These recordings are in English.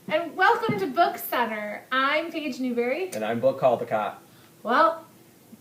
And welcome to Book Center. I'm Paige Newberry. And I'm Book Caldecott. Well,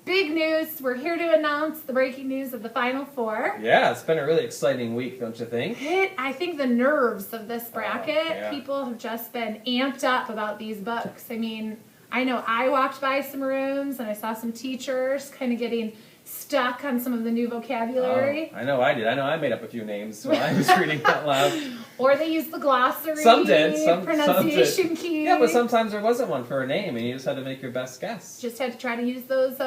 big news. We're here to announce the breaking news of the Final Four. Yeah, it's been a really exciting week, don't you think? I think the nerves of this bracket, yeah. people have just been amped up about these books. I mean, I know I walked by some rooms and I saw some teachers kind of getting stuck on some of the new vocabulary. I know I did. I know I made up a few names while I was reading out loud. Or they used the glossary, Some did. Some pronunciation did. key. Yeah, but sometimes there wasn't one for a name, and you just had to make your best guess. Just had to try to use those,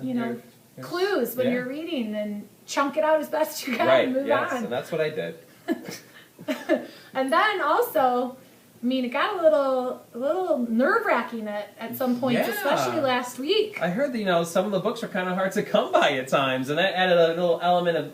your- clues when yeah. you're reading and chunk it out as best you can Right, and move yes, on. and that's what I did. And then also, I mean, it got a little nerve-wracking at some points, Yeah. especially last week. I heard that, some of the books are kind of hard to come by at times, and that added a little element of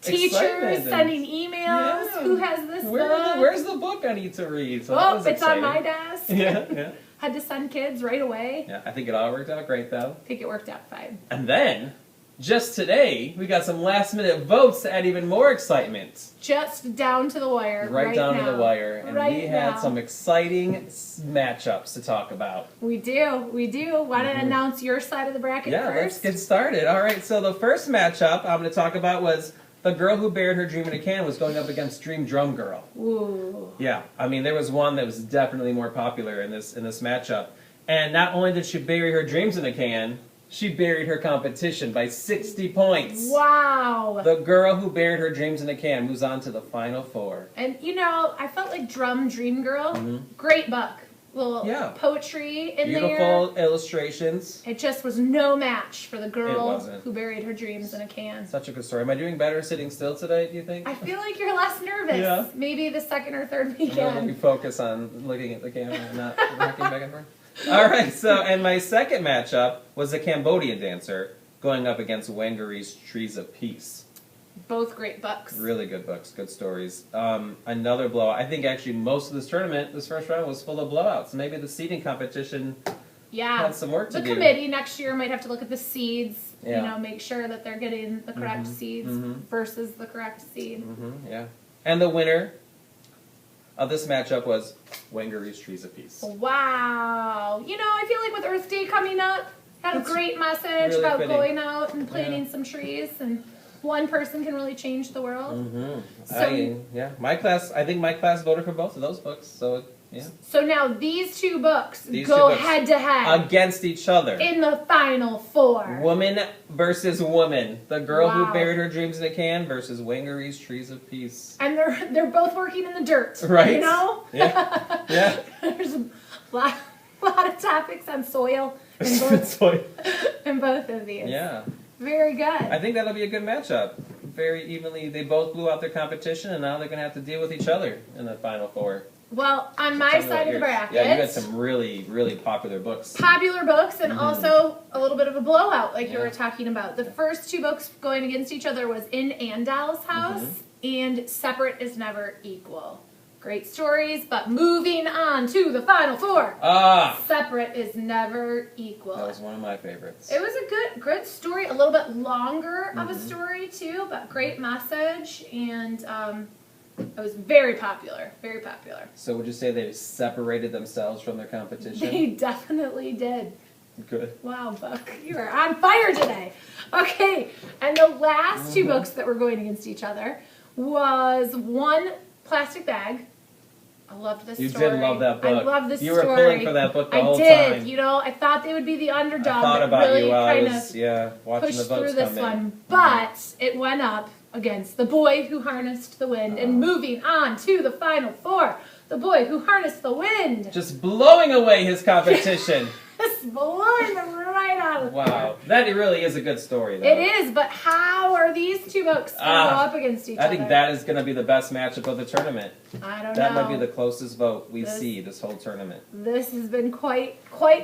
Teachers excitement and- sending emails. Yeah. Who has this book? Where's the book I need to read? So that Oh, was it's exciting. on my desk. Yeah. Had to send kids right away. Yeah, I think it all worked out great, though. I think it worked out fine. And then, just today, we got some last-minute votes to add even more excitement. Just down to the wire. Right down now. to the wire. And Right we had now. some exciting matchups to talk about. We do. Want to announce your side of the bracket Yeah, first? let's get started. All right, so the first matchup I'm going to talk about was The Girl Who Buried Her Dream in a Can was going up against Dream Drum Girl. Ooh. Yeah, I mean, there was one that was definitely more popular in this matchup. And not only did she bury her dreams in a can, she buried her competition by 60 points. Wow. The Girl Who Buried Her Dreams in a Can moves on to the Final Four. And I felt like Dream Girl, great book. Little Yeah. poetry in there. Beautiful illustrations. It just was no match for the It girl wasn't. who buried her dreams in a can. Such a good story. Am I doing better sitting still today, do you think? I feel like you're less nervous. Yeah. Maybe the second or third Really weekend. focus on looking at the camera and not rocking back and forth. All right, and my second matchup was the Cambodian dancer going up against Wangaree's Trees of Peace. Both great books. Really good books, good stories. Another blowout. I think actually most of this tournament, this first round, was full of blowouts. Maybe the seeding competition Yeah. had some work to The do. committee next year might have to look at the seeds. Yeah. Make sure that they're getting the correct seeds versus the correct seed. Yeah. And the winner of this matchup was Wangaree's Trees of Peace. Wow. I feel like with Earth Day coming up, had a That's great message really about fitting. going out and planting some trees, and one person can really change the world. My class, I think my class voted for both of those books, so yeah. So now these two books These go two books head to head against each other. in the Final Four. Woman versus woman. The Girl Wow. Who Buried Her Dreams in a Can versus Wangaree's Trees of Peace. And they're both working in the dirt. Right. Yeah. Yeah. There's a lot of topics on soil in both of these. Yeah. Very good. I think that'll be a good matchup. Very evenly. They both blew out their competition, and now they're going to have to deal with each other in the Final Four. Well, on my Tell me side what of the yours- bracket, Yeah, you got some really, really popular books. popular books and also a little bit of a blowout, like you Yeah. were talking about. The first two books going against each other was In Andal's House and Separate is Never Equal. Great stories, but moving on to the Final Four. Separate is Never Equal. That was one of my favorites. It was a good story, a little bit longer of a story too, but great message, and it was very popular, very popular. So would you say they separated themselves from their competition? They definitely did. Good. Wow, Buck, you are on fire today. Okay, and the last two books that were going against each other was One Plastic Bag. I loved this You story. did love that book. I love this You story. were pulling for that book the whole I did. time. You know, I thought they would be the underdog. I thought but about really you while I kind was of watching the pushed votes through this come in. one. But it went up against The Boy Who Harnessed the Wind. And moving on to the Final Four, The Boy Who Harnessed the Wind. Just blowing away his competition. just blowing them right out of the Wow. That really is a good story, though. It is, but how are these two books going to go up against each other? I think that is going to be the best matchup of the tournament. I don't know. That might be the closest vote we see this whole tournament. This has been quite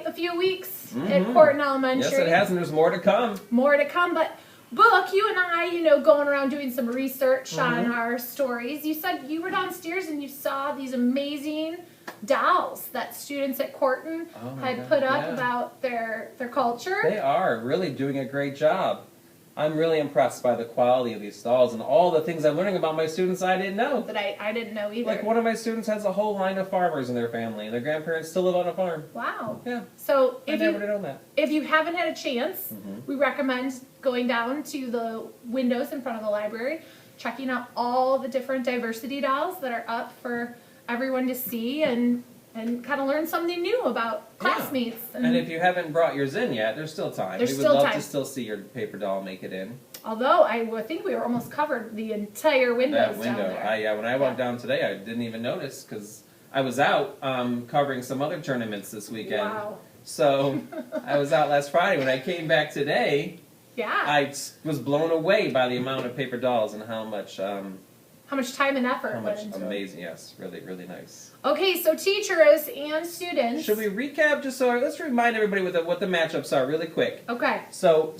the few weeks at Corton Elementary. Yes, it has, and there's more to come. More to come, but Book, you and I, going around doing some research on our stories, you said you were downstairs and you saw these amazing dolls that students at Corton had put up about their culture. They are really doing a great job. I'm really impressed by the quality of these dolls and all the things I'm learning about my students I didn't know. That I didn't know either. Like one of my students has a whole line of farmers in their family, and their grandparents still live on a farm. Wow. Yeah. So I never would have known that. If you haven't had a chance, we recommend going down to the windows in front of the library, checking out all the different diversity dolls that are up for everyone to see and kind of learn something new about classmates. And if you haven't brought yours in yet, there's still time. There's we would still love time. to still see your paper doll make it in. Although I think we were almost covered the entire windows That window. down there. When I walked down today, I didn't even notice because I was out covering some other tournaments this weekend. Wow. So I was out last Friday. When I came back today, Yeah. I was blown away by the amount of paper dolls and how much time and effort went into it. amazing. Yes, really, really nice. Okay, so teachers and students. Should we recap just so let's remind everybody what the matchups are really quick. Okay. So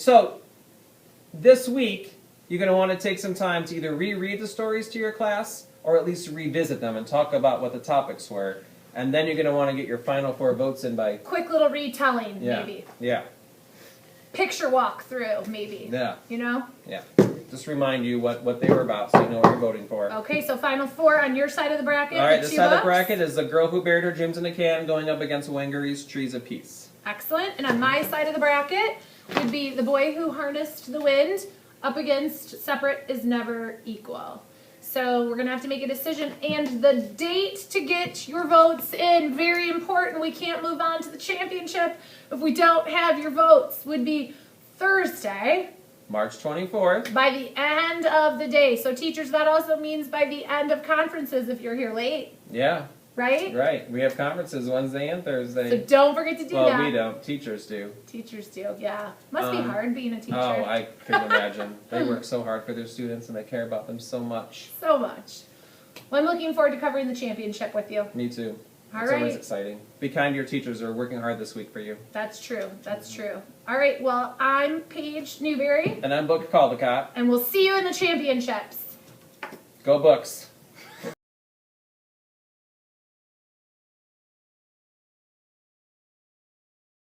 this week you're going to want to take some time to either reread the stories to your class or at least revisit them and talk about what the topics were. And then you're going to want to get your final 4 votes in by Quick little retelling, maybe. Yeah. Picture walk through, maybe. Yeah. Yeah. Just remind you what they were about so you know what you're voting for. Okay, so final 4 on your side of the bracket. All right, the this two side of the books. bracket is The Girl Who Buried Her Dreams in a Can going up against Wangery's Trees of Peace. Excellent. And on my side of the bracket would be The Boy Who Harnessed the Wind up against Separate is Never Equal. So we're going to have to make a decision. And the date to get your votes in, very important. We can't move on to the championship if we don't have your votes, would be Thursday. March 24th. By the end of the day. So teachers, that also means by the end of conferences if you're here late. Yeah. Right? Right. We have conferences Wednesday and Thursday. So don't forget to do that. Well, we don't. Teachers do. Teachers do, yeah. Must be hard being a teacher. Oh, I couldn't imagine. They work so hard for their students and they care about them so much. So much. Well, I'm looking forward to covering the championship with you. Me too. All It's always right. exciting. Be kind to your teachers who are working hard this week for you. That's true. That's true. All right. Well, I'm Paige Newberry. And I'm Booker Caldecott. And we'll see you in the championships. Go Books.